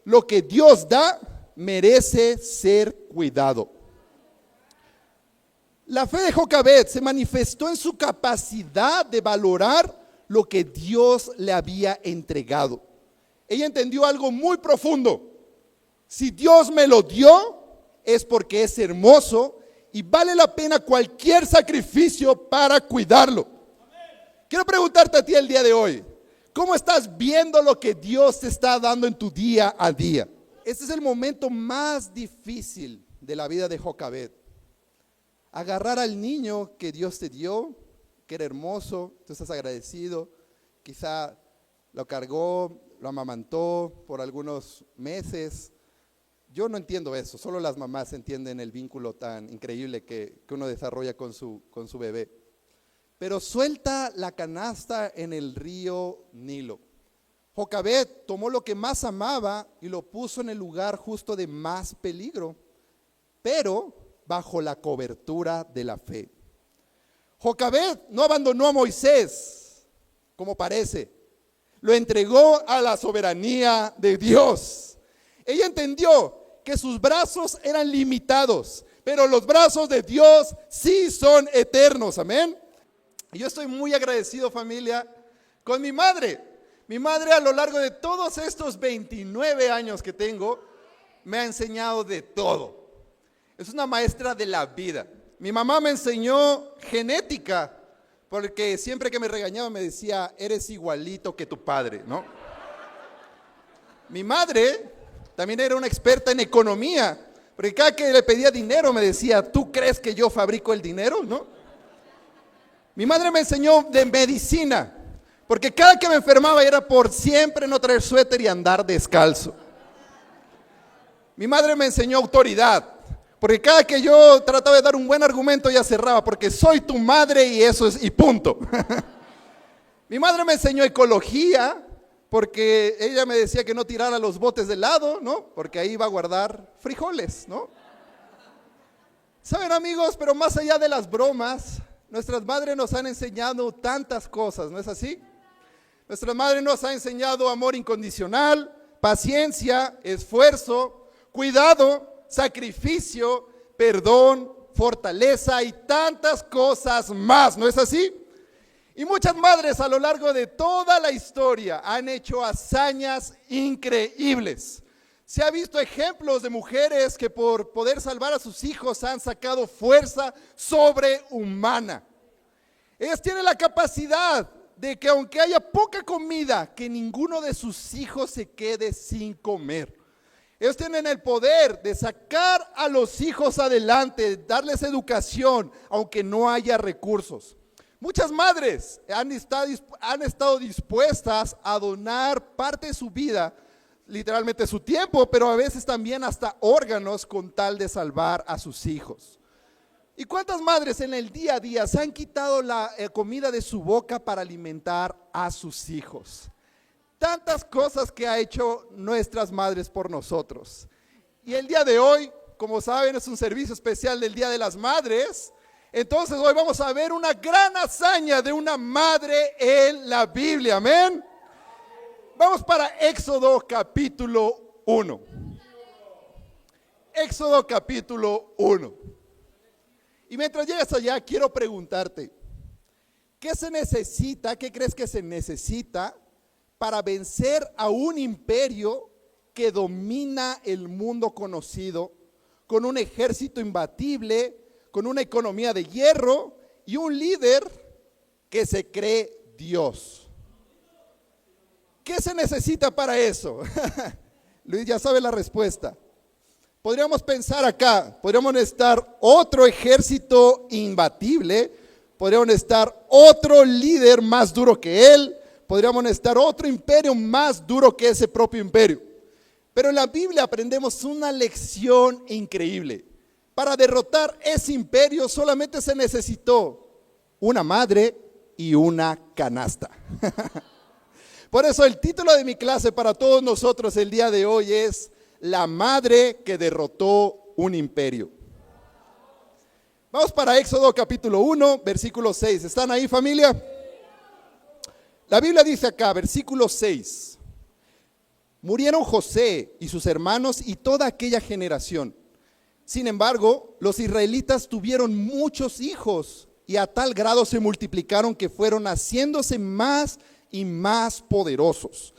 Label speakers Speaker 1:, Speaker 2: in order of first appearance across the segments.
Speaker 1: lo que Dios da merece ser cuidado. La fe de Jocabed se manifestó en su capacidad de valorar lo que Dios le había entregado. Ella entendió algo muy profundo. Si Dios me lo dio, es porque es hermoso y vale la pena cualquier sacrificio para cuidarlo. Quiero preguntarte a ti el día de hoy, ¿cómo estás viendo lo que Dios te está dando en tu día a día? Este es el momento más difícil de la vida de Jocabed. Agarrar al niño que Dios te dio, que era hermoso, tú estás agradecido, quizá lo cargó, lo amamantó por algunos meses. Yo no entiendo eso, solo las mamás entienden el vínculo tan increíble que uno desarrolla con su bebé. Pero suelta la canasta en el río Nilo. Jocabed tomó lo que más amaba y lo puso en el lugar justo de más peligro, pero bajo la cobertura de la fe. Jocabed no abandonó a Moisés, como parece. Lo entregó a la soberanía de Dios. Ella entendió que sus brazos eran limitados, pero los brazos de Dios sí son eternos, amén. Y yo estoy muy agradecido, familia, con mi madre. Mi madre, a lo largo de todos estos 29 años que tengo, me ha enseñado de todo. Es una maestra de la vida. Mi mamá me enseñó genética, porque siempre que me regañaba me decía, eres igualito que tu padre, ¿no? Mi madre también era una experta en economía, porque cada que le pedía dinero me decía, ¿tú crees que yo fabrico el dinero, no? Mi madre me enseñó de medicina, porque cada que me enfermaba era por siempre no traer suéter y andar descalzo. Mi madre me enseñó autoridad, porque cada que yo trataba de dar un buen argumento ella cerraba, porque soy tu madre y eso es, y punto. Mi madre me enseñó ecología, porque ella me decía que no tirara los botes de lado, ¿no? Porque ahí iba a guardar frijoles, ¿no? Saben, amigos, pero más allá de las bromas, nuestras madres nos han enseñado tantas cosas, ¿no es así? Nuestra madre nos ha enseñado amor incondicional, paciencia, esfuerzo, cuidado, sacrificio, perdón, fortaleza y tantas cosas más, ¿no es así? Y muchas madres a lo largo de toda la historia han hecho hazañas increíbles. Se ha visto ejemplos de mujeres que por poder salvar a sus hijos han sacado fuerza sobrehumana. Ellas tienen la capacidad de que aunque haya poca comida, que ninguno de sus hijos se quede sin comer. Ellos tienen el poder de sacar a los hijos adelante, darles educación, aunque no haya recursos. Muchas madres han estado dispuestas a donar parte de su vida, literalmente su tiempo, pero a veces también hasta órganos con tal de salvar a sus hijos. ¿Y cuántas madres en el día a día se han quitado la comida de su boca para alimentar a sus hijos? Tantas cosas que ha hecho nuestras madres por nosotros. Y el día de hoy, como saben, es un servicio especial del Día de las Madres. Entonces hoy vamos a ver una gran hazaña de una madre en la Biblia, amén. Vamos para Éxodo capítulo 1. Éxodo capítulo 1. Y mientras llegas allá, quiero preguntarte, ¿qué se necesita? ¿Qué crees que se necesita para vencer a un imperio que domina el mundo conocido, con un ejército imbatible, con una economía de hierro y un líder que se cree Dios? ¿Qué se necesita para eso? Luis ya sabe la respuesta. Podríamos pensar acá, podríamos necesitar otro ejército imbatible, podríamos necesitar otro líder más duro que él, podríamos necesitar otro imperio más duro que ese propio imperio. Pero en la Biblia aprendemos una lección increíble. Para derrotar ese imperio solamente se necesitó una madre y una canasta. Por eso el título de mi clase para todos nosotros el día de hoy es La madre que derrotó un imperio. Vamos para Éxodo capítulo 1, versículo 6. ¿Están ahí, familia? La Biblia dice acá, versículo 6. Murieron José y sus hermanos y toda aquella generación. Sin embargo, los israelitas tuvieron muchos hijos y a tal grado se multiplicaron que fueron haciéndose más y más poderosos.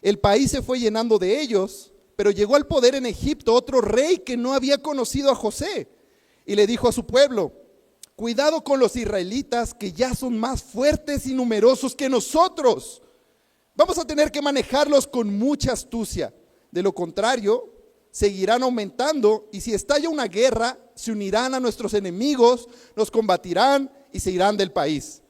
Speaker 1: El país se fue llenando de ellos, pero llegó al poder en Egipto otro rey que no había conocido a José y le dijo a su pueblo: cuidado con los israelitas que ya son más fuertes y numerosos que nosotros. Vamos a tener que manejarlos con mucha astucia. De lo contrario, seguirán aumentando y si estalla una guerra, se unirán a nuestros enemigos, nos combatirán y se irán del país.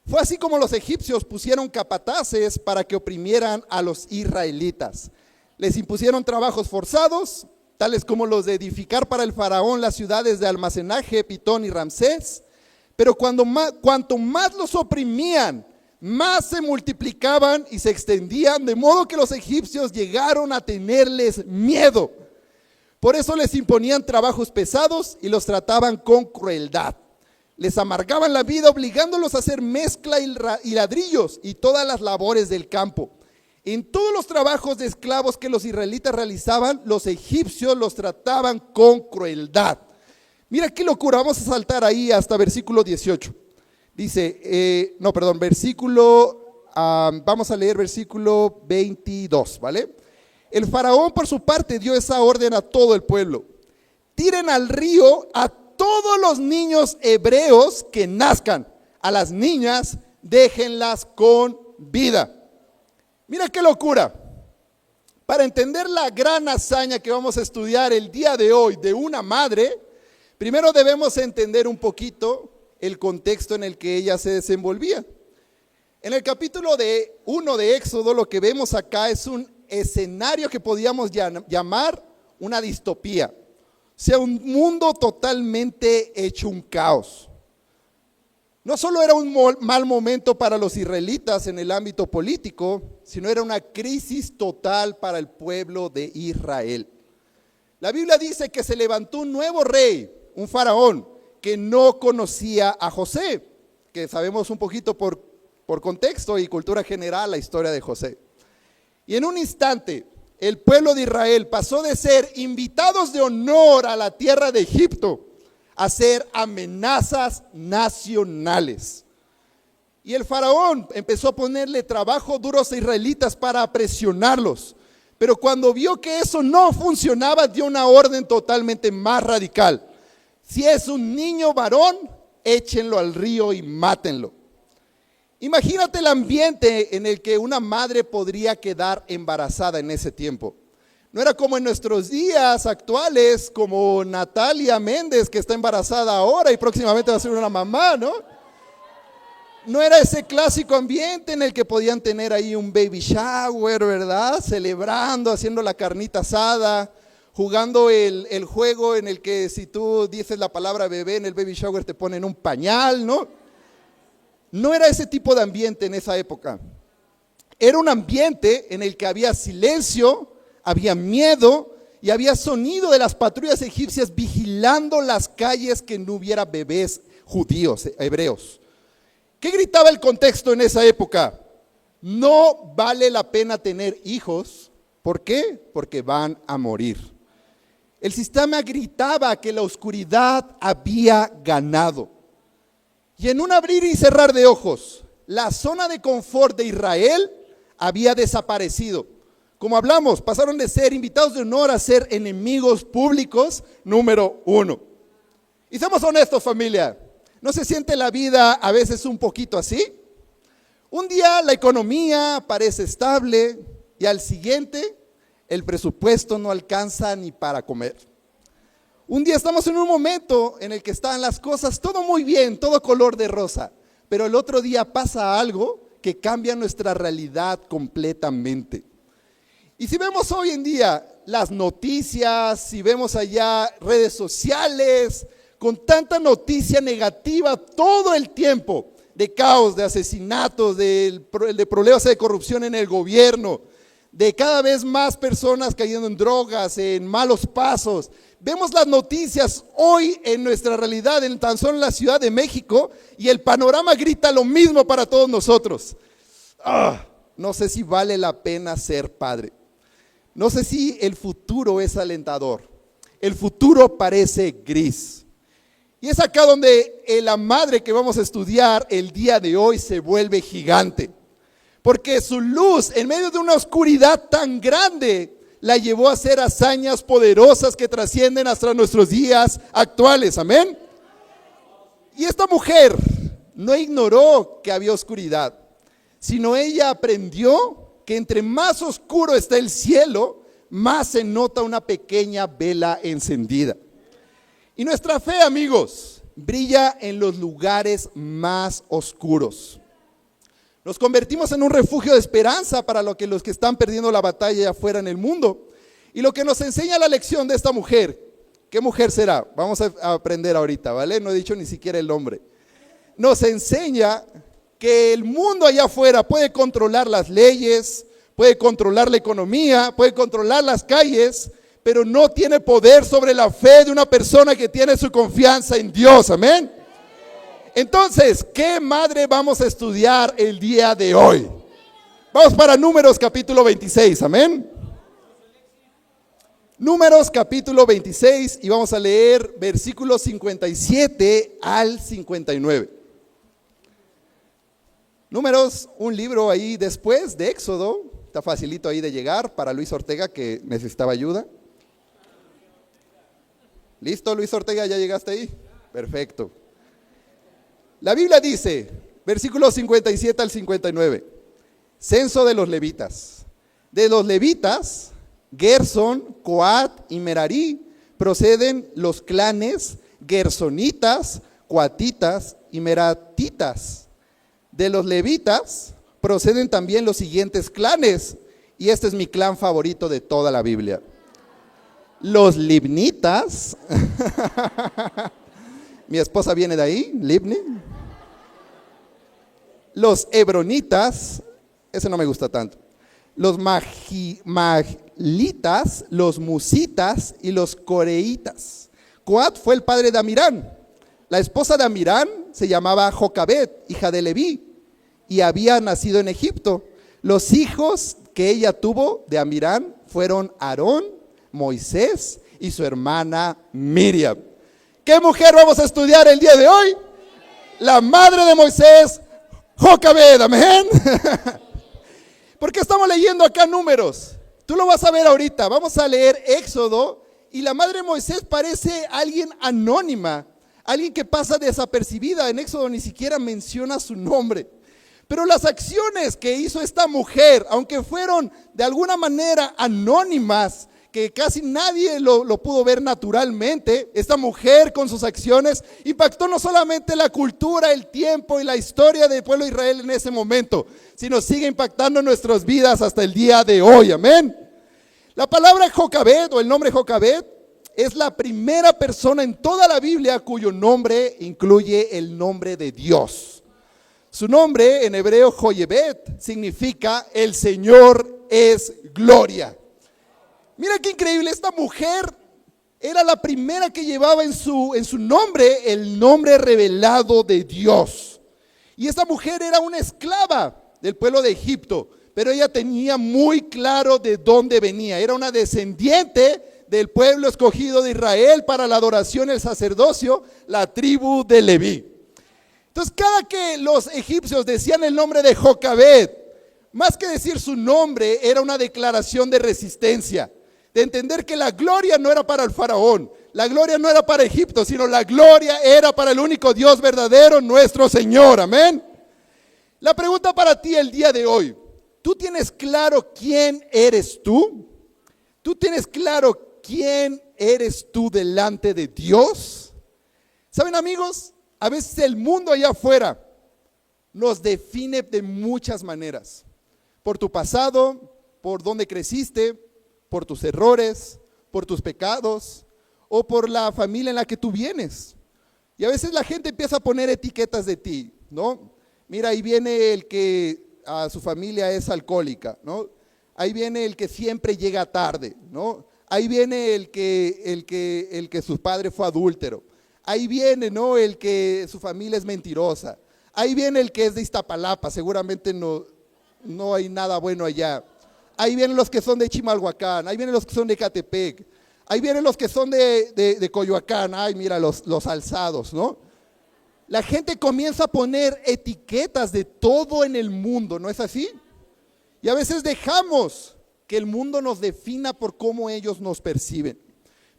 Speaker 1: Fue así como los egipcios pusieron capataces para que oprimieran a los israelitas. Les impusieron trabajos forzados, tales como los de edificar para el faraón las ciudades de almacenaje, Pitón y Ramsés. Pero cuanto más los oprimían, más se multiplicaban y se extendían, de modo que los egipcios llegaron a tenerles miedo. Por eso les imponían trabajos pesados y los trataban con crueldad. Les amargaban la vida obligándolos a hacer mezcla y ladrillos y todas las labores del campo. En todos los trabajos de esclavos que los israelitas realizaban, los egipcios los trataban con crueldad. Mira qué locura, vamos a saltar ahí hasta versículo 18. Dice, vamos a leer versículo 22, ¿vale? El faraón por su parte dio esa orden a todo el pueblo: tiren al río a todos los niños hebreos que nazcan, a las niñas déjenlas con vida. Mira qué locura. Para entender la gran hazaña que vamos a estudiar el día de hoy de una madre, primero debemos entender un poquito el contexto en el que ella se desenvolvía. En el capítulo 1 de Éxodo, lo que vemos acá es un escenario que podíamos llamar una distopía. O sea, un mundo totalmente hecho un caos. No solo era un mal momento para los israelitas en el ámbito político, sino era una crisis total para el pueblo de Israel. La Biblia dice que se levantó un nuevo rey, un faraón, que no conocía a José, que sabemos un poquito por contexto y cultura general la historia de José. Y en un instante, el pueblo de Israel pasó de ser invitados de honor a la tierra de Egipto a ser amenazas nacionales. Y el faraón empezó a ponerle trabajo duro a los israelitas para presionarlos. Pero cuando vio que eso no funcionaba, dio una orden totalmente más radical: si es un niño varón, échenlo al río y mátenlo. Imagínate el ambiente en el que una madre podría quedar embarazada en ese tiempo. No era como en nuestros días actuales, como Natalia Méndez, que está embarazada ahora y próximamente va a ser una mamá, ¿no? No era ese clásico ambiente en el que podían tener ahí un baby shower, ¿verdad? Celebrando, haciendo la carnita asada, jugando el juego en el que si tú dices la palabra bebé en el baby shower te ponen un pañal, ¿no? No era ese tipo de ambiente en esa época. Era un ambiente en el que había silencio, había miedo y había sonido de las patrullas egipcias vigilando las calles que no hubiera bebés judíos, hebreos. ¿Qué gritaba el contexto en esa época? No vale la pena tener hijos. ¿Por qué? Porque van a morir. El sistema gritaba que la oscuridad había ganado. Y en un abrir y cerrar de ojos, la zona de confort de Israel había desaparecido. Como hablamos, pasaron de ser invitados de honor a ser enemigos públicos número 1. Y seamos honestos, familia, ¿no se siente la vida a veces un poquito así? Un día la economía parece estable y al siguiente el presupuesto no alcanza ni para comer. Un día estamos en un momento en el que están las cosas todo muy bien, todo color de rosa, pero el otro día pasa algo que cambia nuestra realidad completamente. Y si vemos hoy en día las noticias, si vemos allá redes sociales, con tanta noticia negativa todo el tiempo, de caos, de asesinatos, de problemas de corrupción en el gobierno, de cada vez más personas cayendo en drogas, en malos pasos. Vemos las noticias hoy en nuestra realidad, en tan solo en la Ciudad de México, y el panorama grita lo mismo para todos nosotros. No sé si vale la pena ser padre. No sé si el futuro es alentador. El futuro parece gris. Y es acá donde la madre que vamos a estudiar el día de hoy se vuelve gigante. Porque su luz en medio de una oscuridad tan grande la llevó a hacer hazañas poderosas que trascienden hasta nuestros días actuales. Amén. Y esta mujer no ignoró que había oscuridad, sino ella aprendió que entre más oscuro está el cielo, más se nota una pequeña vela encendida. Y nuestra fe, amigos, brilla en los lugares más oscuros. Nos convertimos en un refugio de esperanza para los que están perdiendo la batalla allá afuera en el mundo. Y lo que nos enseña la lección de esta mujer, ¿qué mujer será? Vamos a aprender ahorita, ¿vale? No he dicho ni siquiera el nombre. Nos enseña que el mundo allá afuera puede controlar las leyes, puede controlar la economía, puede controlar las calles, pero no tiene poder sobre la fe de una persona que tiene su confianza en Dios. Amén. Entonces, ¿qué madre vamos a estudiar el día de hoy? Vamos para Números capítulo 26, amén. Números capítulo 26 y vamos a leer versículos 57 al 59. Números, un libro ahí después de Éxodo, está facilito ahí de llegar para Luis Ortega que necesitaba ayuda. ¿Listo, Luis Ortega? ¿Ya llegaste ahí? Perfecto. La Biblia dice, versículos 57 al 59, censo de los levitas. De los levitas, Gersón, Coat y Merarí, proceden los clanes gersonitas, coatitas y meratitas. De los levitas proceden también los siguientes clanes, y este es mi clan favorito de toda la Biblia. Los libnitas, mi esposa viene de ahí, Libni. Los hebronitas, ese no me gusta tanto. Los maglitas, los musitas y los coreitas. Coat fue el padre de Amirán. La esposa de Amirán se llamaba Jocabet, hija de Leví, y había nacido en Egipto. Los hijos que ella tuvo de Amirán fueron Aarón, Moisés y su hermana Miriam. ¿Qué mujer vamos a estudiar el día de hoy? La madre de Moisés, Jocabed, amén. ¿Por qué estamos leyendo acá Números? Tú lo vas a ver ahorita. Vamos a leer Éxodo y la madre de Moisés parece alguien anónima, alguien que pasa desapercibida. En Éxodo ni siquiera menciona su nombre. Pero las acciones que hizo esta mujer, aunque fueron de alguna manera anónimas, que casi nadie lo pudo ver naturalmente, esta mujer con sus acciones impactó no solamente la cultura, el tiempo y la historia del pueblo de Israel en ese momento, sino sigue impactando nuestras vidas hasta el día de hoy, amén. La palabra Jocabed o el nombre Jocabed es la primera persona en toda la Biblia cuyo nombre incluye el nombre de Dios. Su nombre en hebreo Joyebed significa el Señor es gloria. Mira qué increíble, esta mujer era la primera que llevaba en su nombre el nombre revelado de Dios. Y esta mujer era una esclava del pueblo de Egipto, pero ella tenía muy claro de dónde venía. Era una descendiente del pueblo escogido de Israel para la adoración y el sacerdocio, la tribu de Leví. Entonces, cada que los egipcios decían el nombre de Jocabed, más que decir su nombre, era una declaración de resistencia, de entender que la gloria no era para el faraón, la gloria no era para Egipto, sino la gloria era para el único Dios verdadero, nuestro Señor, amén. La pregunta para ti el día de hoy, ¿tú tienes claro quién eres tú? ¿Tú tienes claro quién eres tú delante de Dios? ¿Saben, amigos? A veces el mundo allá afuera nos define de muchas maneras, por tu pasado, por dónde creciste, por tus errores, por tus pecados o por la familia en la que tú vienes. Y a veces la gente empieza a poner etiquetas de ti, ¿no? Mira, ahí viene el que a su familia es alcohólica, ¿no? Ahí viene el que siempre llega tarde, ¿no? Ahí viene el que su padre fue adúltero. Ahí viene, ¿no? El que su familia es mentirosa. Ahí viene el que es de Iztapalapa, seguramente no hay nada bueno allá. Ahí vienen los que son de Chimalhuacán, ahí vienen los que son de Catepec, ahí vienen los que son de Coyoacán, ay, mira los alzados, ¿no? La gente comienza a poner etiquetas de todo en el mundo, ¿no es así? Y a veces dejamos que el mundo nos defina por cómo ellos nos perciben.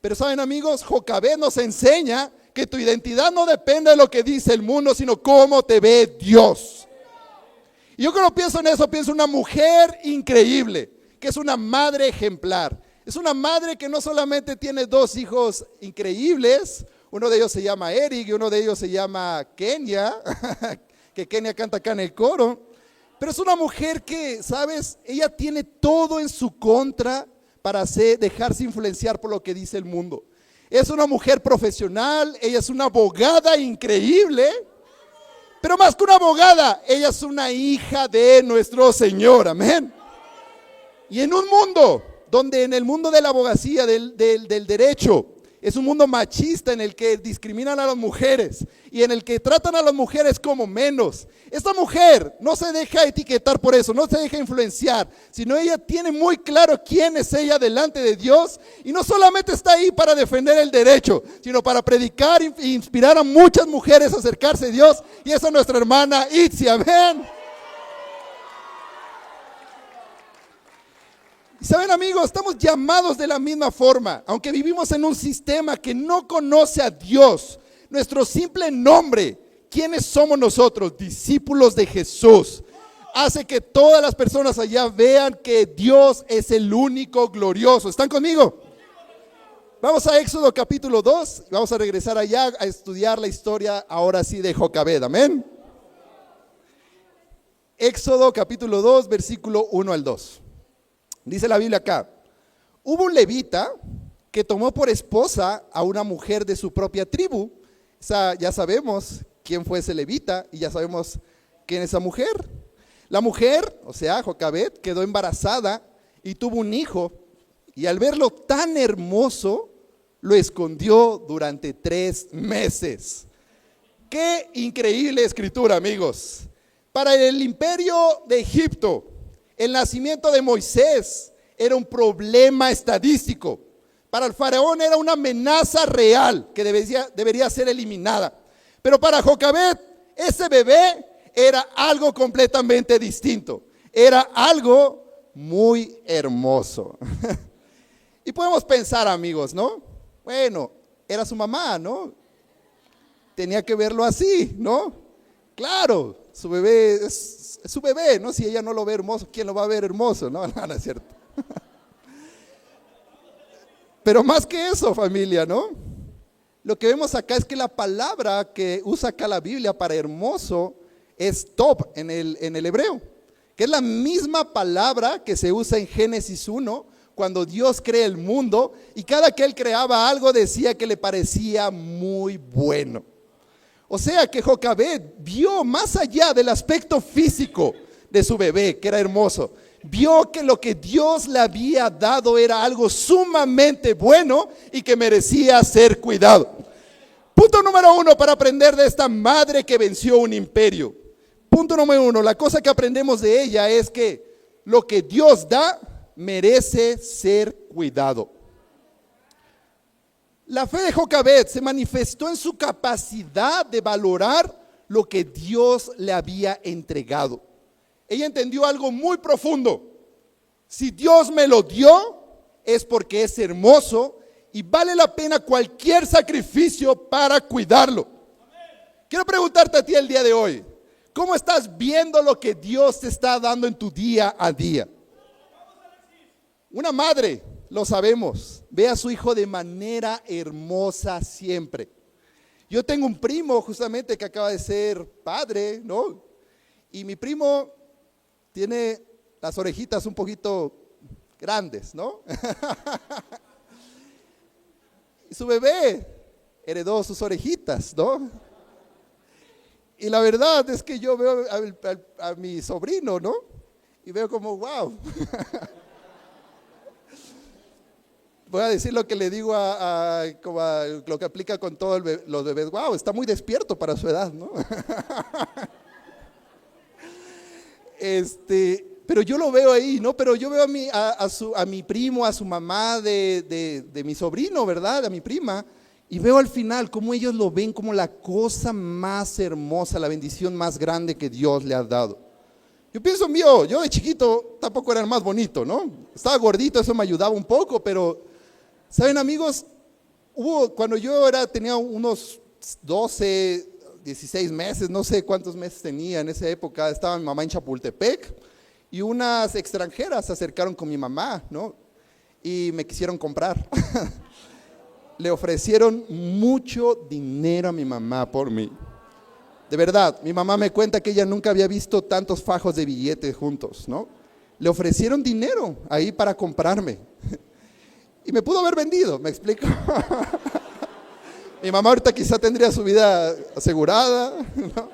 Speaker 1: Pero saben, amigos, Jocabed nos enseña que tu identidad no depende de lo que dice el mundo, sino cómo te ve Dios. Y yo cuando pienso en eso, pienso en una mujer increíble, que es una madre ejemplar. Es una madre que no solamente tiene dos hijos increíbles, uno de ellos se llama Eric y uno de ellos se llama Kenia, que Kenia canta acá en el coro. Pero es una mujer que, ¿sabes? Ella tiene todo en su contra para dejarse influenciar por lo que dice el mundo. Es una mujer profesional, ella es una abogada increíble, pero más que una abogada, ella es una hija de nuestro Señor, amén. Y en un mundo donde en el mundo de la abogacía, del derecho, es un mundo machista en el que discriminan a las mujeres y en el que tratan a las mujeres como menos. Esta mujer no se deja etiquetar por eso, no se deja influenciar, sino ella tiene muy claro quién es ella delante de Dios y no solamente está ahí para defender el derecho, sino para predicar e inspirar a muchas mujeres a acercarse a Dios, y esa es nuestra hermana Itzi, amén. Saben, amigos, estamos llamados de la misma forma, aunque vivimos en un sistema que no conoce a Dios. Nuestro simple nombre, ¿quiénes somos nosotros? Discípulos de Jesús. Hace que todas las personas allá vean que Dios es el único glorioso. ¿Están conmigo? Vamos a Éxodo capítulo 2, vamos a regresar allá a estudiar la historia ahora sí de Jocabed, amén. Éxodo capítulo 2, versículo 1 al 2. Dice la Biblia acá: hubo un levita que tomó por esposa a una mujer de su propia tribu. Ya sabemos quién fue ese levita y ya sabemos quién es esa mujer. La mujer, o sea, Jocabed, quedó embarazada y tuvo un hijo, y al verlo tan hermoso, lo escondió durante 3 meses. Qué increíble escritura, amigos. Para el imperio de Egipto, el nacimiento de Moisés era un problema estadístico. Para el faraón era una amenaza real que debería ser eliminada. Pero para Jocabed, ese bebé era algo completamente distinto. Era algo muy hermoso. Y podemos pensar, amigos, ¿no? Bueno, era su mamá, ¿no? Tenía que verlo así, ¿no? Claro, su bebé es su bebé, ¿no? Si ella no lo ve hermoso, ¿quién lo va a ver hermoso? No, no es cierto. Pero más que eso, familia, ¿no? Lo que vemos acá es que la palabra que usa acá la Biblia para hermoso es top en el hebreo, que es la misma palabra que se usa en Génesis 1, cuando Dios crea el mundo, y cada que Él creaba algo decía que le parecía muy bueno. O sea que Jocabed vio más allá del aspecto físico de su bebé, que era hermoso. Vio que lo que Dios le había dado era algo sumamente bueno y que merecía ser cuidado. Punto número 1 para aprender de esta madre que venció un imperio. Punto número 1, la cosa que aprendemos de ella es que lo que Dios da merece ser cuidado. La fe de Jocabed se manifestó en su capacidad de valorar lo que Dios le había entregado. Ella entendió algo muy profundo. Si Dios me lo dio, es porque es hermoso y vale la pena cualquier sacrificio para cuidarlo. Quiero preguntarte a ti el día de hoy: ¿cómo estás viendo lo que Dios te está dando en tu día a día? Una madre, lo sabemos, ve a su hijo de manera hermosa siempre. Yo tengo un primo justamente que acaba de ser padre, ¿no? Y mi primo tiene las orejitas un poquito grandes, ¿no? Y su bebé heredó sus orejitas, ¿no? Y la verdad es que yo veo a mi sobrino, ¿no? Y veo como, wow. Voy a decir lo que le digo como lo que aplica con todos los bebés. Wow, está muy despierto para su edad, ¿no? Pero yo lo veo ahí, ¿no? Pero yo veo a mi primo, a su mamá de mi sobrino, ¿verdad? A mi prima. Y veo al final cómo ellos lo ven como la cosa más hermosa, la bendición más grande que Dios le ha dado. Yo pienso yo de chiquito tampoco era el más bonito, ¿no? Estaba gordito, eso me ayudaba un poco, pero, ¿saben, amigos? Cuando yo tenía unos 12, 16 meses, no sé cuántos meses tenía en esa época, estaba mi mamá en Chapultepec y unas extranjeras se acercaron con mi mamá, ¿no? Y me quisieron comprar. Le ofrecieron mucho dinero a mi mamá por mí. De verdad, mi mamá me cuenta que ella nunca había visto tantos fajos de billetes juntos, ¿no? Le ofrecieron dinero ahí para comprarme. Y me pudo haber vendido, ¿me explico? Mi mamá ahorita quizá tendría su vida asegurada, ¿no?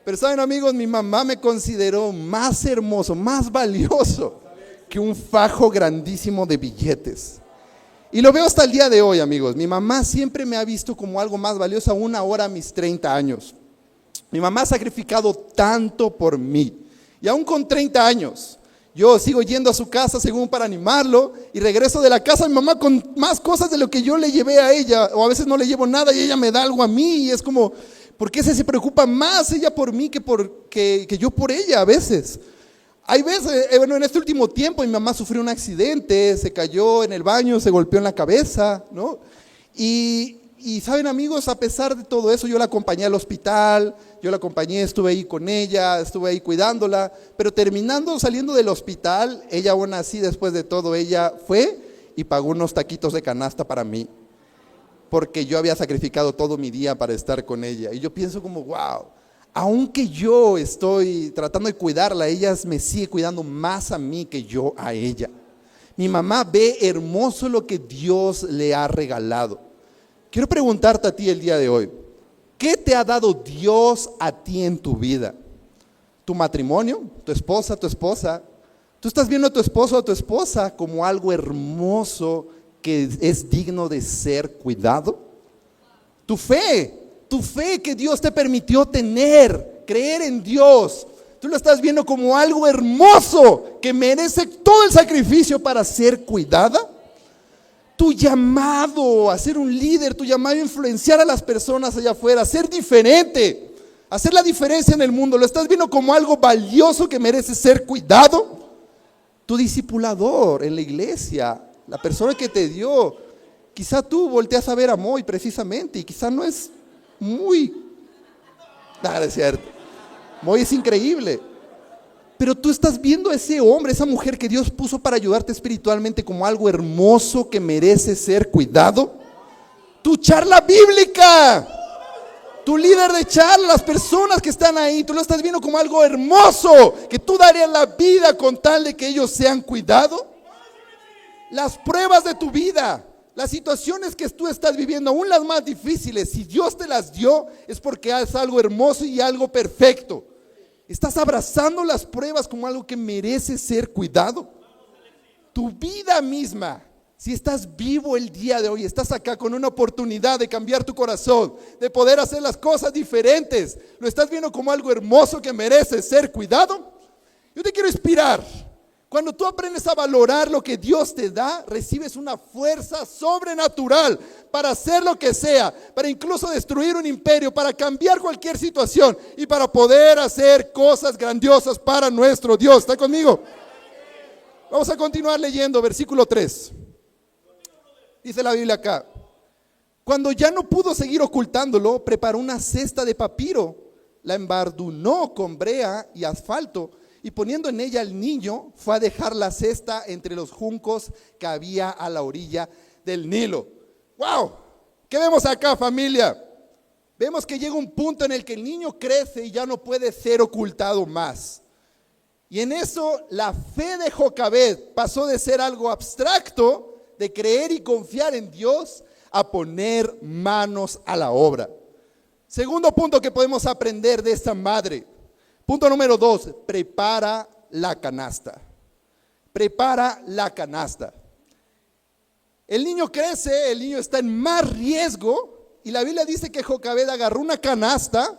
Speaker 1: Pero saben, amigos, mi mamá me consideró más hermoso, más valioso que un fajo grandísimo de billetes. Y lo veo hasta el día de hoy, amigos. Mi mamá siempre me ha visto como algo más valioso, aún ahora a mis 30 años. Mi mamá ha sacrificado tanto por mí. Y aún con 30 años, yo sigo yendo a su casa según para animarlo y regreso de la casa a mi mamá con más cosas de lo que yo le llevé a ella. O a veces no le llevo nada y ella me da algo a mí. Y es como, ¿por qué se preocupa más ella por mí que yo por ella a veces? Hay veces, bueno, en este último tiempo mi mamá sufrió un accidente, se cayó en el baño, se golpeó en la cabeza, ¿no? Y saben, amigos, a pesar de todo eso, yo la acompañé al hospital, estuve ahí con ella, estuve ahí cuidándola, pero saliendo del hospital, ella aún así, después de todo, ella fue y pagó unos taquitos de canasta para mí, porque yo había sacrificado todo mi día para estar con ella. Y yo pienso como, wow. Aunque yo estoy tratando de cuidarla, ella me sigue cuidando más a mí que yo a ella. Mi mamá ve hermoso lo que Dios le ha regalado. Quiero preguntarte a ti el día de hoy, ¿qué te ha dado Dios a ti en tu vida? ¿Tu matrimonio? ¿Tu esposa? ¿Tú estás viendo a tu esposo o a tu esposa como algo hermoso que es digno de ser cuidado? Tu fe que Dios te permitió tener, creer en Dios, tú lo estás viendo como algo hermoso que merece todo el sacrificio para ser cuidada. Tu llamado a ser un líder, tu llamado a influenciar a las personas allá afuera, a ser diferente, a hacer la diferencia en el mundo, lo estás viendo como algo valioso que merece ser cuidado. Tu discipulador en la iglesia, la persona que te dio, quizá tú volteas a ver a Moy precisamente y quizá no es muy, nada, es cierto, Moy es increíble, pero tú estás viendo a ese hombre, esa mujer que Dios puso para ayudarte espiritualmente como algo hermoso que merece ser cuidado. Tu charla bíblica, tu líder de charla, las personas que están ahí, tú lo estás viendo como algo hermoso que tú darías la vida con tal de que ellos sean cuidados. Las pruebas de tu vida, las situaciones que tú estás viviendo, aún las más difíciles, si Dios te las dio, es porque es algo hermoso y algo perfecto. Estás abrazando las pruebas como algo que merece ser cuidado. Tu vida misma, si estás vivo el día de hoy, estás acá con una oportunidad de cambiar tu corazón, de poder hacer las cosas diferentes, lo estás viendo como algo hermoso que merece ser cuidado. Yo te quiero inspirar. Cuando tú aprendes a valorar lo que Dios te da, recibes una fuerza sobrenatural para hacer lo que sea, para incluso destruir un imperio, para cambiar cualquier situación y para poder hacer cosas grandiosas para nuestro Dios. ¿Está conmigo? Vamos a continuar leyendo, versículo 3. Dice la Biblia acá: cuando ya no pudo seguir ocultándolo, preparó una cesta de papiro, la embardunó con brea y asfalto, y poniendo en ella al niño, fue a dejar la cesta entre los juncos que había a la orilla del Nilo. ¡Wow! ¿Qué vemos acá, familia? Vemos que llega un punto en el que el niño crece y ya no puede ser ocultado más. Y en eso la fe de Jocabed pasó de ser algo abstracto, de creer y confiar en Dios, a poner manos a la obra. Segundo punto que podemos aprender de esta madre. Punto número 2, prepara la canasta. Prepara la canasta. El niño crece, el niño está en más riesgo, y la Biblia dice que Jocabed agarró una canasta,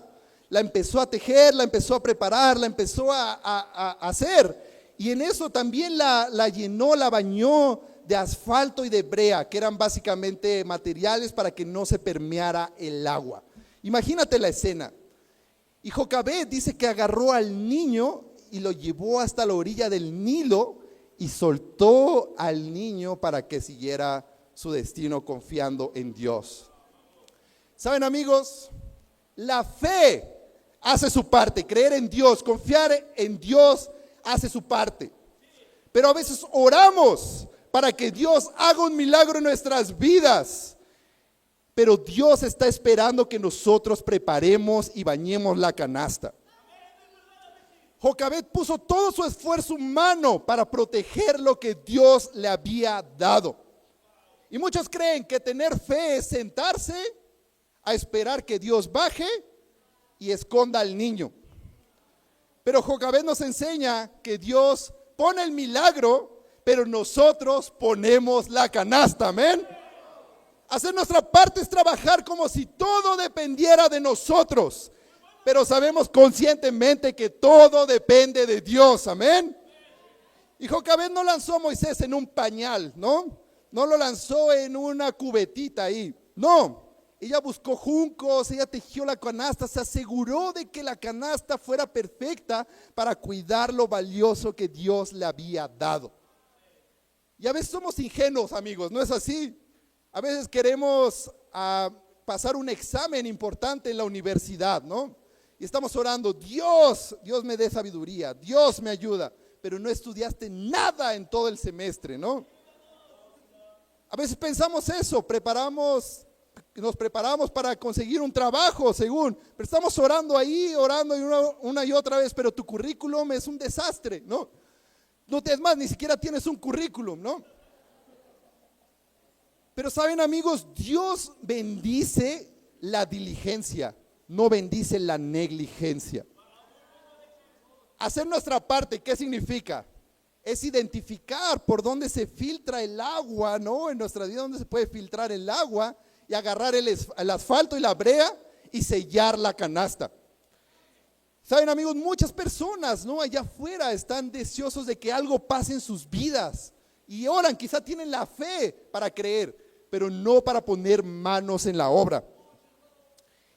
Speaker 1: la empezó a tejer, la empezó a preparar, la empezó a hacer. Y en eso también la llenó, la bañó de asfalto y de brea, que eran básicamente materiales para que no se permeara el agua. Imagínate la escena. Y Jocabed dice que agarró al niño y lo llevó hasta la orilla del Nilo y soltó al niño para que siguiera su destino confiando en Dios. ¿Saben, amigos? La fe hace su parte, creer en Dios, confiar en Dios hace su parte. Pero a veces oramos para que Dios haga un milagro en nuestras vidas. Pero Dios está esperando que nosotros preparemos y bañemos la canasta. Jocabed puso todo su esfuerzo humano para proteger lo que Dios le había dado. Y muchos creen que tener fe es sentarse a esperar que Dios baje y esconda al niño. Pero Jocabed nos enseña que Dios pone el milagro, pero nosotros ponemos la canasta, amén. Hacer nuestra parte es trabajar como si todo dependiera de nosotros, pero sabemos conscientemente que todo depende de Dios, amén. Y Jocabed no lanzó a Moisés en un pañal, ¿no? No lo lanzó en una cubetita ahí, no. Ella buscó juncos, ella tejió la canasta, se aseguró de que la canasta fuera perfecta para cuidar lo valioso que Dios le había dado. Y a veces somos ingenuos, amigos, ¿no es así? A veces queremos pasar un examen importante en la universidad, ¿no? Y estamos orando, Dios me dé sabiduría, Dios me ayuda, pero no estudiaste nada en todo el semestre, ¿no? A veces pensamos eso, nos preparamos para conseguir un trabajo, según, pero estamos orando ahí, orando una y otra vez, pero tu currículum es un desastre, ¿no? Es más, ni siquiera tienes un currículum, ¿no? Pero saben, amigos, Dios bendice la diligencia, no bendice la negligencia. Hacer nuestra parte, ¿qué significa? Es identificar por dónde se filtra el agua, ¿no? En nuestra vida, dónde se puede filtrar el agua y agarrar el asfalto y la brea y sellar la canasta. Saben, amigos, muchas personas, ¿no? Allá afuera están deseosos de que algo pase en sus vidas y oran, quizá tienen la fe para creer, pero no para poner manos en la obra.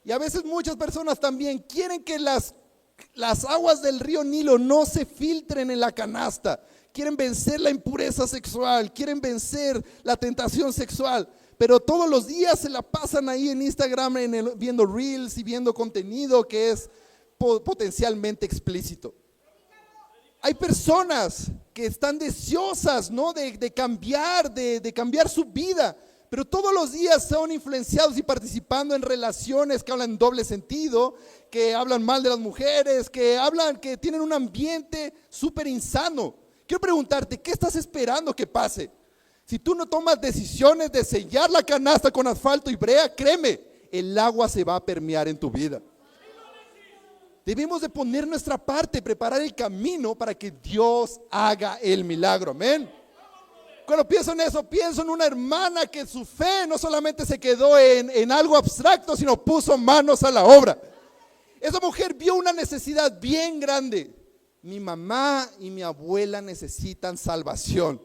Speaker 1: Y a veces muchas personas también quieren que las aguas del río Nilo no se filtren en la canasta. Quieren vencer la impureza sexual, quieren vencer la tentación sexual, pero todos los días se la pasan ahí en Instagram viendo reels y viendo contenido que es potencialmente explícito. Hay personas que están deseosas, ¿no? de cambiar su vida, pero todos los días son influenciados y participando en relaciones que hablan en doble sentido, que hablan mal de las mujeres, que tienen un ambiente súper insano. Quiero preguntarte, ¿qué estás esperando que pase? Si tú no tomas decisiones de sellar la canasta con asfalto y brea, créeme, el agua se va a permear en tu vida. Debemos de poner nuestra parte, preparar el camino para que Dios haga el milagro, amén. Cuando pienso en eso, pienso en una hermana que su fe no solamente se quedó en algo abstracto, sino puso manos a la obra. Esa mujer vio una necesidad bien grande. Mi mamá y mi abuela necesitan salvación.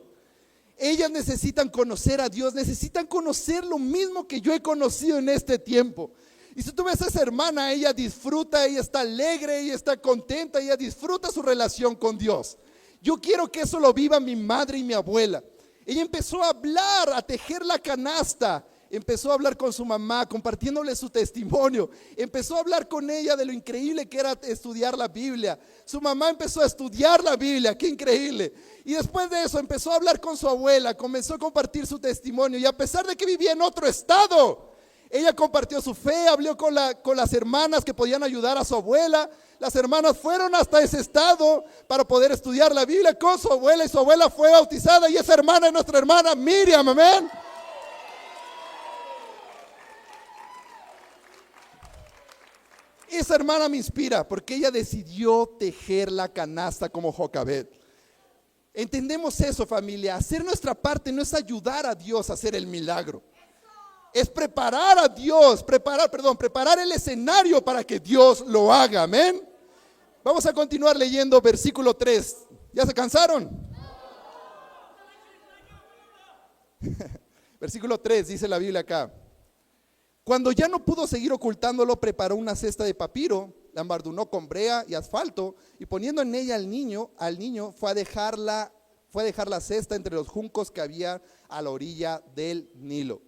Speaker 1: Ellas necesitan conocer a Dios, necesitan conocer lo mismo que yo he conocido en este tiempo. Y si tú ves a esa hermana, ella disfruta, ella está alegre, ella está contenta, ella disfruta su relación con Dios. Yo quiero que eso lo viva mi madre y mi abuela. Ella empezó a hablar, a tejer la canasta, empezó a hablar con su mamá, compartiéndole su testimonio, empezó a hablar con ella de lo increíble que era estudiar la Biblia. Su mamá empezó a estudiar la Biblia, qué increíble. Y después de eso empezó a hablar con su abuela, comenzó a compartir su testimonio, y a pesar de que vivía en otro estado, ella compartió su fe, habló con las hermanas que podían ayudar a su abuela. Las hermanas fueron hasta ese estado para poder estudiar la Biblia con su abuela, y su abuela fue bautizada, y esa hermana es nuestra hermana Miriam, amén. Esa hermana me inspira porque ella decidió tejer la canasta como Jocabed. Entendemos eso, familia. Hacer nuestra parte no es ayudar a Dios a hacer el milagro. Es preparar a Dios, preparar el escenario para que Dios lo haga, amén. Vamos a continuar leyendo versículo 3. ¿Ya se cansaron? Versículo 3 dice la Biblia acá. Cuando ya no pudo seguir ocultándolo, preparó una cesta de papiro, la embardunó con brea y asfalto, y poniendo en ella al niño fue a dejar la cesta entre los juncos que había a la orilla del Nilo.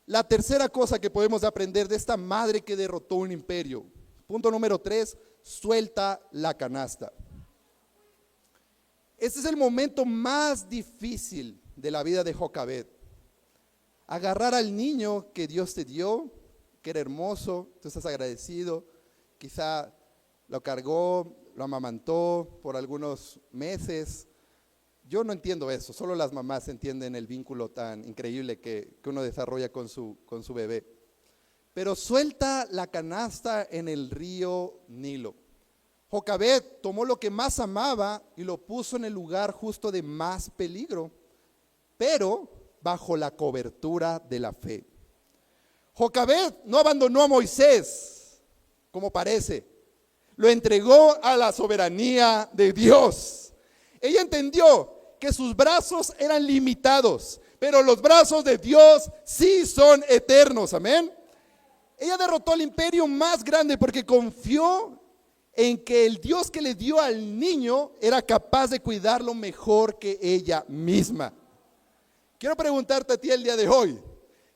Speaker 1: La tercera cosa que podemos aprender de esta madre que derrotó un imperio. Punto número 3, suelta la canasta. Este es el momento más difícil de la vida de Jocabed. Agarrar al niño que Dios te dio, que era hermoso, tú estás agradecido, quizá lo cargó, lo amamantó por algunos meses. Yo no entiendo eso, solo las mamás entienden el vínculo tan increíble que uno desarrolla con su bebé. Pero suelta la canasta en el río Nilo. Jocabed tomó lo que más amaba y lo puso en el lugar justo de más peligro, pero bajo la cobertura de la fe. Jocabed no abandonó a Moisés, como parece, lo entregó a la soberanía de Dios. Ella entendió que sus brazos eran limitados, pero los brazos de Dios sí son eternos, amén. Ella derrotó al imperio más grande porque confió en que el Dios que le dio al niño era capaz de cuidarlo mejor que ella misma. Quiero preguntarte a ti el día de hoy,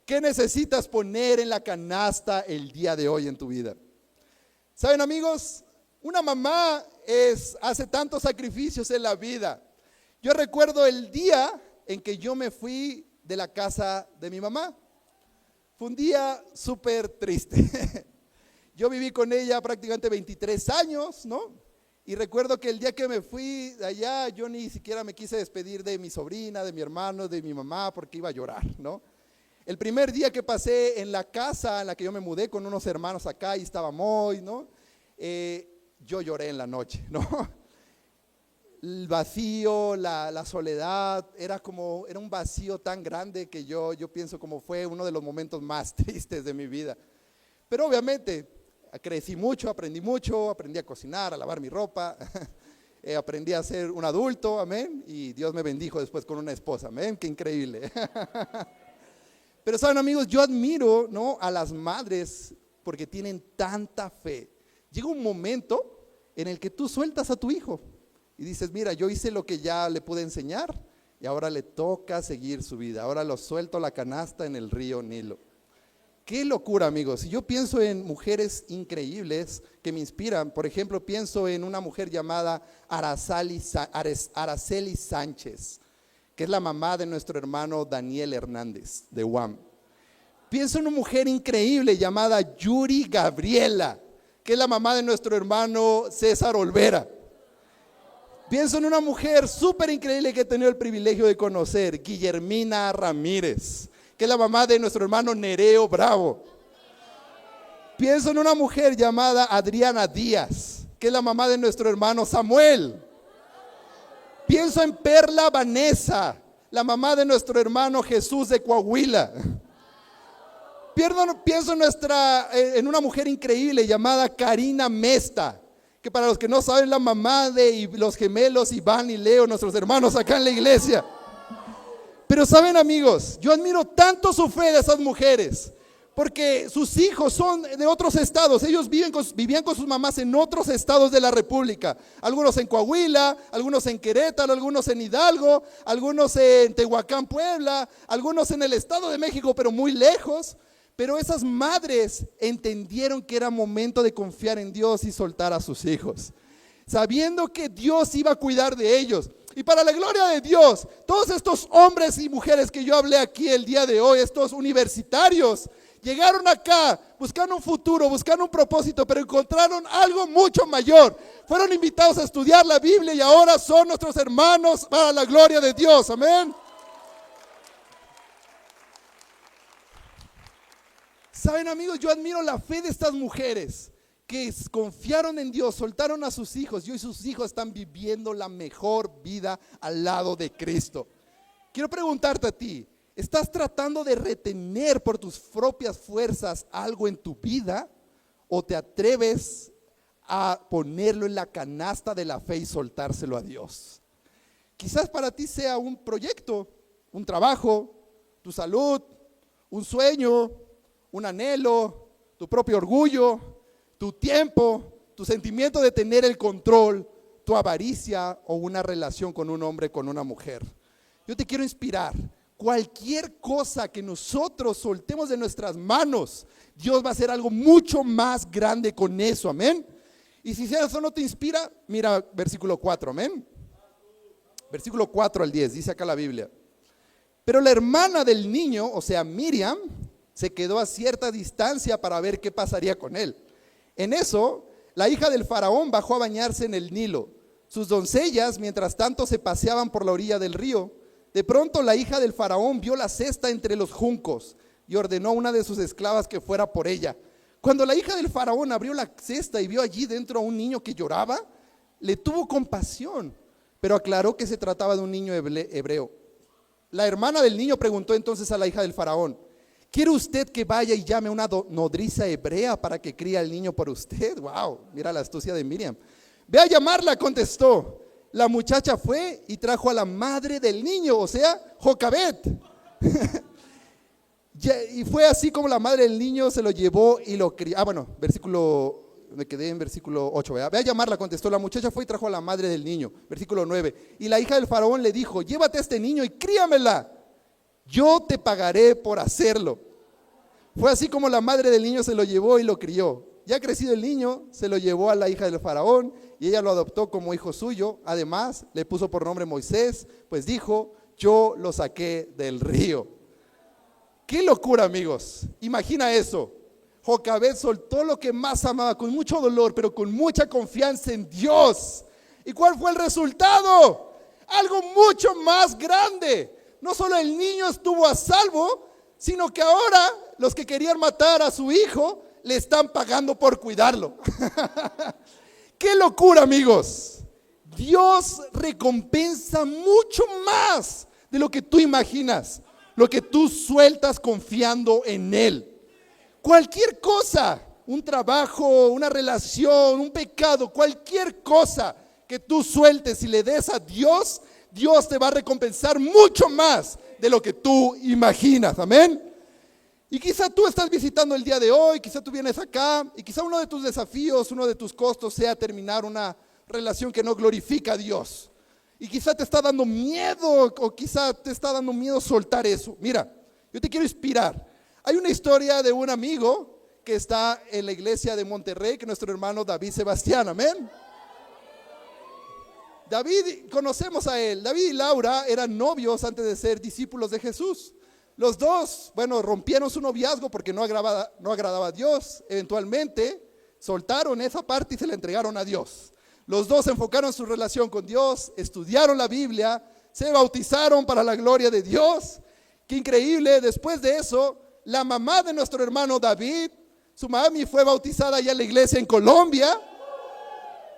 Speaker 1: ¿qué necesitas poner en la canasta el día de hoy en tu vida? ¿Saben, amigos? Una mamá hace tantos sacrificios en la vida. Yo recuerdo el día en que yo me fui de la casa de mi mamá. Fue un día súper triste. Yo viví con ella prácticamente 23 años, ¿no? Y recuerdo que el día que me fui de allá, yo ni siquiera me quise despedir de mi sobrina, de mi hermano, de mi mamá, porque iba a llorar, ¿no? El primer día que pasé en la casa en la que yo me mudé con unos hermanos acá, y estaba Moy, ¿no? Yo lloré en la noche, ¿no? El vacío, la soledad, era un vacío tan grande que yo pienso como fue uno de los momentos más tristes de mi vida. Pero obviamente crecí mucho, aprendí a cocinar, a lavar mi ropa, aprendí a ser un adulto, amén, y Dios me bendijo después con una esposa, amén, qué increíble. Pero saben, amigos, yo admiro, ¿no?, a las madres porque tienen tanta fe. Llega un momento en el que tú sueltas a tu hijo y dices, mira, yo hice lo que ya le pude enseñar y ahora le toca seguir su vida. Ahora lo suelto la canasta en el río Nilo. Qué locura, amigos. Si yo pienso en mujeres increíbles que me inspiran, por ejemplo, pienso en una mujer llamada Araceli Sánchez, que es la mamá de nuestro hermano Daniel Hernández de UAM. Pienso en una mujer increíble llamada Yuri Gabriela, que es la mamá de nuestro hermano César Olvera. Pienso en una mujer súper increíble que he tenido el privilegio de conocer, Guillermina Ramírez, que es la mamá de nuestro hermano Nereo Bravo. Pienso en una mujer llamada Adriana Díaz, que es la mamá de nuestro hermano Samuel. Pienso en Perla Vanessa, la mamá de nuestro hermano Jesús de Coahuila. Pienso en una mujer increíble llamada Karina Mesta, que para los que no saben, la mamá de los gemelos Iván y Leo, nuestros hermanos acá en la iglesia. Pero saben, amigos, yo admiro tanto su fe de esas mujeres, porque sus hijos son de otros estados. Ellos vivían con sus mamás en otros estados de la República. Algunos en Coahuila, algunos en Querétaro, algunos en Hidalgo, algunos en Tehuacán, Puebla, algunos en el Estado de México, pero muy lejos. Pero esas madres entendieron que era momento de confiar en Dios y soltar a sus hijos, sabiendo que Dios iba a cuidar de ellos. Y para la gloria de Dios, todos estos hombres y mujeres que yo hablé aquí el día de hoy, estos universitarios, llegaron acá buscando un futuro, buscando un propósito, pero encontraron algo mucho mayor. Fueron invitados a estudiar la Biblia y ahora son nuestros hermanos para la gloria de Dios. Amén. Saben, amigos, yo admiro la fe de estas mujeres que confiaron en Dios, soltaron a sus hijos y hoy sus hijos están viviendo la mejor vida al lado de Cristo. Quiero preguntarte a ti, ¿Estás tratando de retener por tus propias fuerzas algo en tu vida? ¿O te atreves a ponerlo en la canasta de la fe y soltárselo a Dios? Quizás para ti sea un proyecto, un trabajo, tu salud, un sueño, un anhelo, tu propio orgullo, tu tiempo, tu sentimiento de tener el control, tu avaricia o una relación con un hombre, con una mujer. Yo te quiero inspirar. Cualquier cosa que nosotros soltemos de nuestras manos, Dios va a hacer algo mucho más grande con eso, amén. Y si eso no te inspira, mira versículo 4, amén. Versículo 4 al 10, dice acá la Biblia. Pero la hermana del niño, o sea Miriam, se quedó a cierta distancia para ver qué pasaría con él. En eso, la hija del faraón bajó a bañarse en el Nilo. Sus doncellas, mientras tanto, se paseaban por la orilla del río. De pronto, la hija del faraón vio la cesta entre los juncos y ordenó a una de sus esclavas que fuera por ella. Cuando la hija del faraón abrió la cesta y vio allí dentro a un niño que lloraba, le tuvo compasión, pero aclaró que se trataba de un niño hebreo. La hermana del niño preguntó entonces a la hija del faraón: ¿quiere usted que vaya y llame a una nodriza hebrea para que críe al niño por usted? Wow, mira la astucia de Miriam. Ve a llamarla, contestó. La muchacha fue y trajo a la madre del niño, o sea, Jocabed. Y fue así como la madre del niño se lo llevó y lo crió. Me quedé en versículo 8. ¿verdad? Ve a llamarla, contestó. La muchacha fue y trajo a la madre del niño. Versículo 9. Y la hija del faraón le dijo: llévate a este niño y críamela. Yo te pagaré por hacerlo. Fue así como la madre del niño se lo llevó y lo crió. Ya crecido el niño, se lo llevó a la hija del faraón y ella lo adoptó como hijo suyo. Además, le puso por nombre Moisés, pues dijo: yo lo saqué del río. ¡Qué locura, amigos! Imagina eso. Jocabed soltó lo que más amaba con mucho dolor, pero con mucha confianza en Dios. ¿Y cuál fue el resultado? Algo mucho más grande. No solo el niño estuvo a salvo, sino que ahora los que querían matar a su hijo le están pagando por cuidarlo. ¡Qué locura, amigos! Dios recompensa mucho más de lo que tú imaginas, lo que tú sueltas confiando en Él. Cualquier cosa, un trabajo, una relación, un pecado, cualquier cosa que tú sueltes y le des a Dios, Dios te va a recompensar mucho más de lo que tú imaginas, amén. Y quizá tú estás visitando el día de hoy, quizá tú vienes acá y quizá uno de tus desafíos, uno de tus costos sea terminar una relación que no glorifica a Dios. Y quizá te está dando miedo o quizá te está dando miedo soltar eso. Mira, yo te quiero inspirar. Hay una historia de un amigo que está en la iglesia de Monterrey, que es nuestro hermano David Sebastián, amén. David, conocemos a él. David y Laura eran novios antes de ser discípulos de Jesús. Los dos, rompieron su noviazgo porque no agradaba a Dios. Eventualmente soltaron esa parte y se la entregaron a Dios. Los dos enfocaron su relación con Dios, estudiaron la Biblia, se bautizaron para la gloria de Dios. Qué increíble. Después de eso, la mamá de nuestro hermano David, su mami fue bautizada allá en la iglesia en Colombia.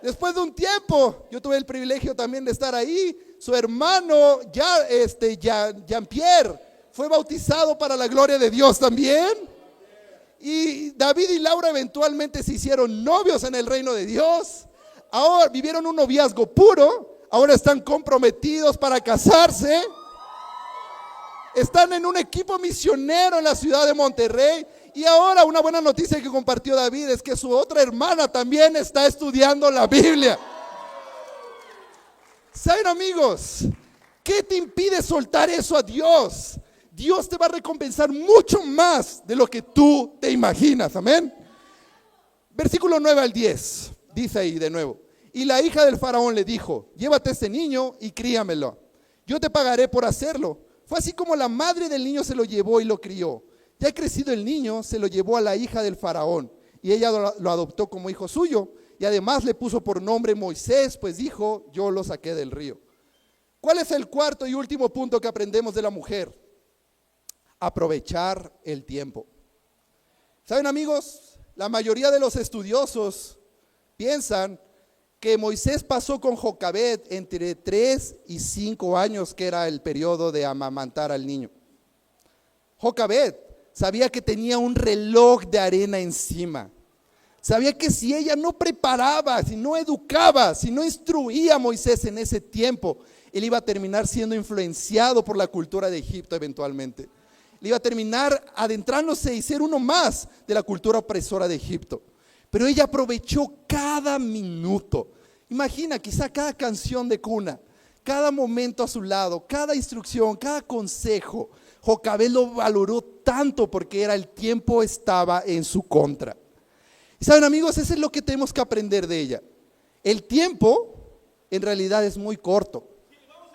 Speaker 1: Después de un tiempo, yo tuve el privilegio también de estar ahí. Su hermano Jean-Pierre fue bautizado para la gloria de Dios también. Y David y Laura eventualmente se hicieron novios en el reino de Dios. Ahora vivieron un noviazgo puro. Ahora están comprometidos para casarse. Están en un equipo misionero en la ciudad de Monterrey. Y ahora una buena noticia que compartió David es que su otra hermana también está estudiando la Biblia. ¿Saben, amigos? ¿Qué te impide soltar eso a Dios? Dios te va a recompensar mucho más de lo que tú te imaginas, amén. Versículo 9 al 10, dice ahí de nuevo: y la hija del faraón le dijo: llévate a este niño y críamelo, yo te pagaré por hacerlo. Fue así como la madre del niño se lo llevó y lo crió. Ya crecido el niño, se lo llevó a la hija del faraón y ella lo adoptó como hijo suyo y además le puso por nombre Moisés, pues dijo: yo lo saqué del río. ¿Cuál es el cuarto y último punto que aprendemos de la mujer? Aprovechar el tiempo. ¿Saben, amigos? La mayoría de los estudiosos piensan que Moisés pasó con Jocabed entre 3 y 5 años, que era el periodo de amamantar al niño. Jocabed sabía que tenía un reloj de arena encima. Sabía que si ella no preparaba, si no educaba, si no instruía a Moisés en ese tiempo, él iba a terminar siendo influenciado por la cultura de Egipto eventualmente. Él iba a terminar adentrándose y ser uno más de la cultura opresora de Egipto. Pero ella aprovechó cada minuto. Imagina, quizá cada canción de cuna, cada momento a su lado, cada instrucción, cada consejo. Jocabed lo valoró tanto porque el tiempo estaba en su contra. Y saben, amigos, eso es lo que tenemos que aprender de ella. El tiempo en realidad es muy corto.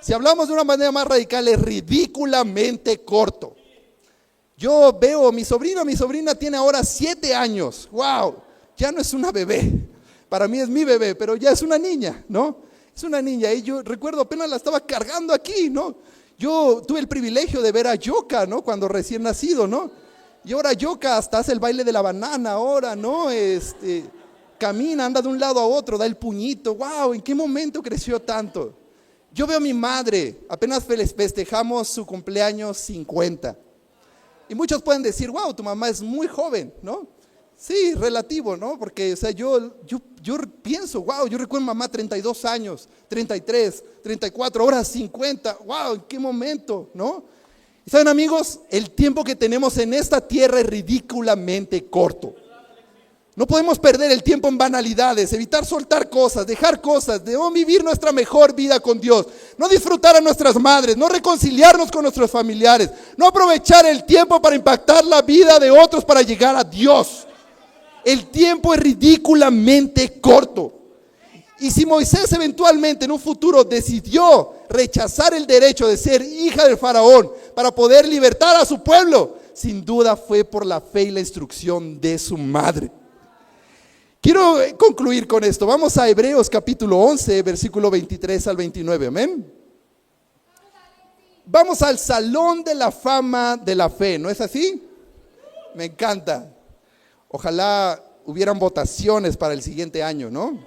Speaker 1: Si hablamos de una manera más radical, es ridículamente corto. Yo veo a mi sobrina tiene ahora 7 años. ¡Wow! Ya no es una bebé. Para mí es mi bebé, pero ya es una niña, ¿no? Es una niña. Y yo recuerdo apenas la estaba cargando aquí, ¿no? Yo tuve el privilegio de ver a Yoka, ¿no? Cuando recién nacido, ¿no? Y ahora Yoka hasta hace el baile de la banana ahora, ¿no? Camina, anda de un lado a otro, da el puñito. ¡Wow! ¿En qué momento creció tanto? Yo veo a mi madre, apenas festejamos su cumpleaños 50. Y muchos pueden decir, wow, tu mamá es muy joven, ¿no? Sí, relativo, ¿no? Porque, o sea, yo pienso, wow, yo recuerdo a mi mamá 32 años, 33, 34, ahora 50. Wow, ¿en qué momento, no? Y saben, amigos, el tiempo que tenemos en esta tierra es ridículamente corto. No podemos perder el tiempo en banalidades, evitar soltar cosas, dejar cosas, debemos vivir nuestra mejor vida con Dios, no disfrutar a nuestras madres, no reconciliarnos con nuestros familiares, no aprovechar el tiempo para impactar la vida de otros para llegar a Dios. El tiempo es ridículamente corto. Y si Moisés eventualmente en un futuro decidió rechazar el derecho de ser hija del faraón para poder libertar a su pueblo, sin duda fue por la fe y la instrucción de su madre. Quiero concluir con esto. Vamos a Hebreos capítulo 11, versículo 23 al 29. Amén. Vamos al salón de la fama de la fe, ¿no es así? Me encanta. Ojalá hubieran votaciones para el siguiente año, ¿no?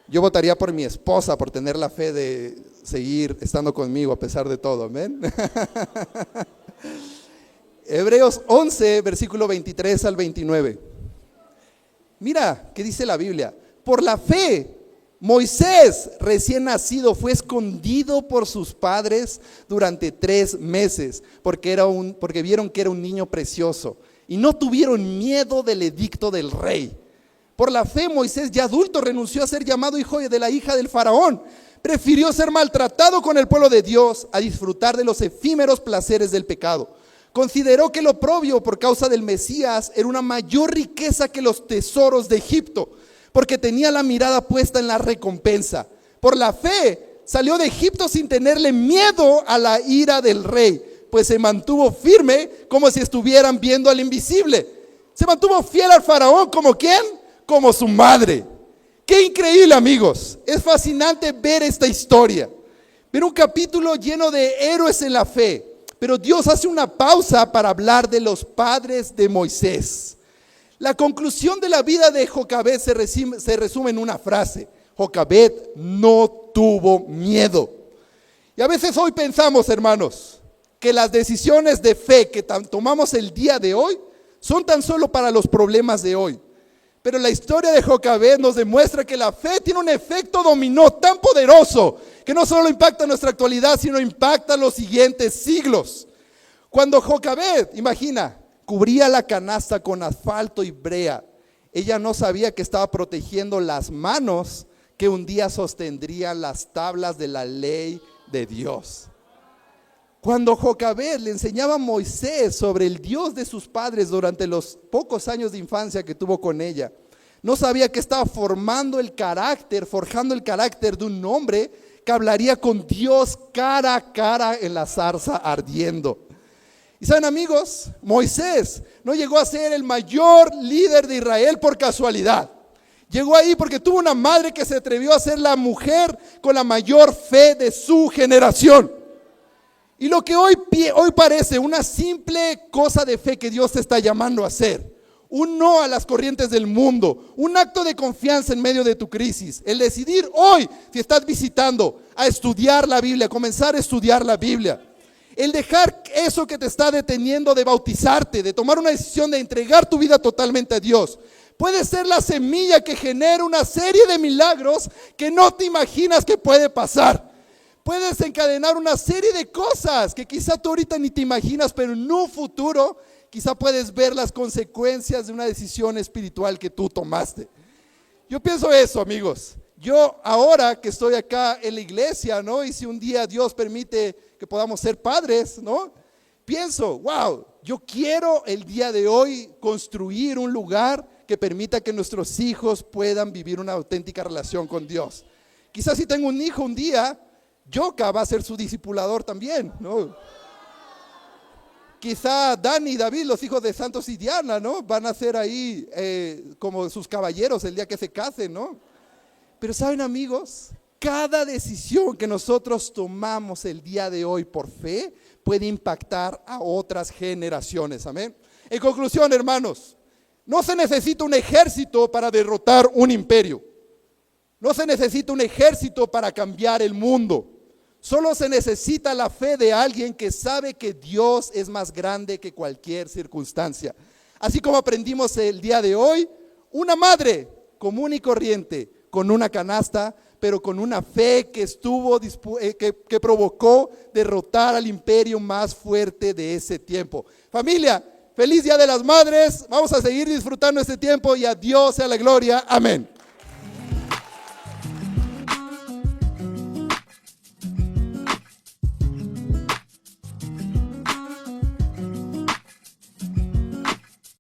Speaker 1: Yo votaría por mi esposa, por tener la fe de seguir estando conmigo a pesar de todo, amén. Hebreos 11, versículo 23 al 29. Mira, ¿qué dice la Biblia? Por la fe, Moisés, recién nacido, fue escondido por sus padres durante 3 meses, porque vieron que era un niño precioso, y no tuvieron miedo del edicto del rey. Por la fe, Moisés, ya adulto, renunció a ser llamado hijo de la hija del faraón. Prefirió ser maltratado con el pueblo de Dios a disfrutar de los efímeros placeres del pecado. Consideró que lo oprobio por causa del Mesías era una mayor riqueza que los tesoros de Egipto, porque tenía la mirada puesta en la recompensa. Por la fe salió de Egipto sin tenerle miedo a la ira del rey, pues se mantuvo firme como si estuvieran viendo al invisible. Se mantuvo fiel al faraón, ¿como quién? Como su madre. Qué increíble, amigos. Es fascinante ver esta historia, ver un capítulo lleno de héroes en la fe. Pero Dios hace una pausa para hablar de los padres de Moisés. La conclusión de la vida de Jocabed se resume en una frase: Jocabed no tuvo miedo. Y a veces hoy pensamos, hermanos, que las decisiones de fe que tomamos el día de hoy son tan solo para los problemas de hoy. Pero la historia de Jocabed nos demuestra que la fe tiene un efecto dominó tan poderoso que no solo impacta nuestra actualidad, sino impacta los siguientes siglos. Cuando Jocabed, imagina, cubría la canasta con asfalto y brea, ella no sabía que estaba protegiendo las manos que un día sostendrían las tablas de la ley de Dios. Cuando Jocabed le enseñaba a Moisés sobre el Dios de sus padres durante los pocos años de infancia que tuvo con ella, no sabía que estaba forjando el carácter de un hombre que hablaría con Dios cara a cara en la zarza ardiendo. Y saben, amigos, Moisés no llegó a ser el mayor líder de Israel por casualidad. Llegó ahí porque tuvo una madre que se atrevió a ser la mujer con la mayor fe de su generación. Y lo que hoy parece una simple cosa de fe que Dios te está llamando a hacer, un no a las corrientes del mundo, un acto de confianza en medio de tu crisis, el decidir hoy, si estás visitando, a estudiar la Biblia, comenzar a estudiar la Biblia, El dejar eso que te está deteniendo de bautizarte, de tomar una decisión de entregar tu vida totalmente a Dios, puede ser la semilla que genera una serie de milagros que no te imaginas que puede pasar. Puedes encadenar una serie de cosas que quizá tú ahorita ni te imaginas, pero en un futuro quizá puedes ver las consecuencias de una decisión espiritual que tú tomaste. Yo pienso eso, amigos. Yo ahora que estoy acá en la iglesia, ¿no? Y si un día Dios permite que podamos ser padres, ¿no? Pienso, wow, yo quiero el día de hoy construir un lugar que permita que nuestros hijos puedan vivir una auténtica relación con Dios. Quizás si tengo un hijo un día, Yoka va a ser su discipulador también, ¿no? Quizá Dani y David, los hijos de Santos y Diana, ¿no? Van a ser ahí como sus caballeros el día que se casen, ¿no? Pero saben, amigos, cada decisión que nosotros tomamos el día de hoy por fe puede impactar a otras generaciones, amén. En conclusión, hermanos, no se necesita un ejército para derrotar un imperio. No se necesita un ejército para cambiar el mundo. Solo se necesita la fe de alguien que sabe que Dios es más grande que cualquier circunstancia. Así como aprendimos el día de hoy, una madre común y corriente, con una canasta, pero con una fe que que provocó derrotar al imperio más fuerte de ese tiempo. Familia, feliz Día de las Madres. Vamos a seguir disfrutando este tiempo y a Dios sea la gloria. Amén.